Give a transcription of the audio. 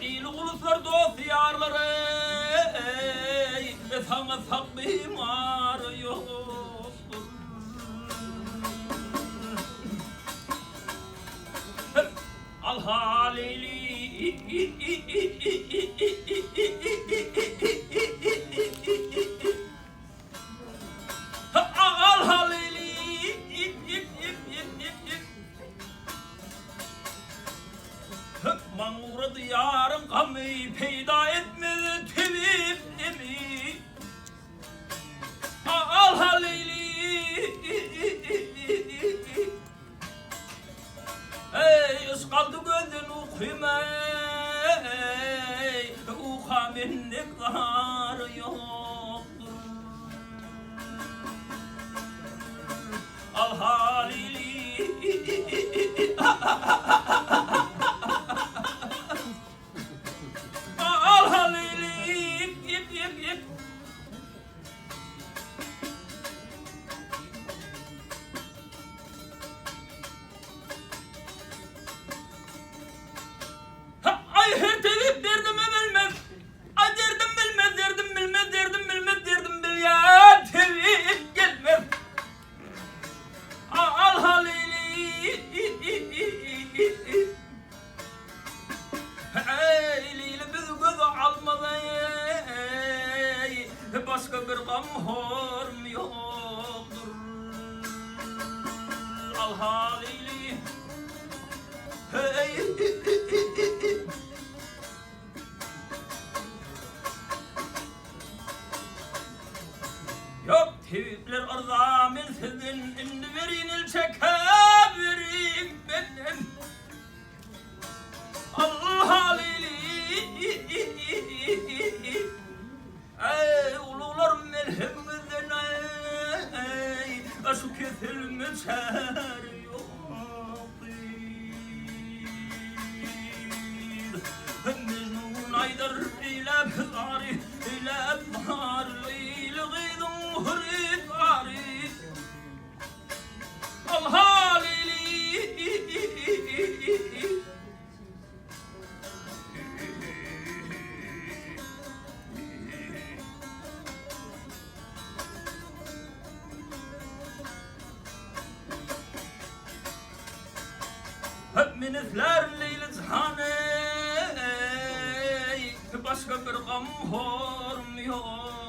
İyili uluslar dost yarları sana saklayım arıyorsun. Al halili al halili mağrı diyarın kamı peyda etmedi tevip emi al halili ey ıskaldı gözün ukime ukamin nektarı yoktur al halili al halili ip ay her tevip derdim bilmez ay derdim bilmez derdim bil ya tevip gelmez al halili eyle biz göz almadı başka bir gam horm yoktur al halili yok tevipler arda min sizin indi verin il çekebirim benim al halili ey ulular melhemizden ey şu kesilmiş her مجنون عيدر إلى بثاري إلى أبهار إلى غيظ مهرب عاري الهالي hep minifler leyli zhane başka bir gam horm yok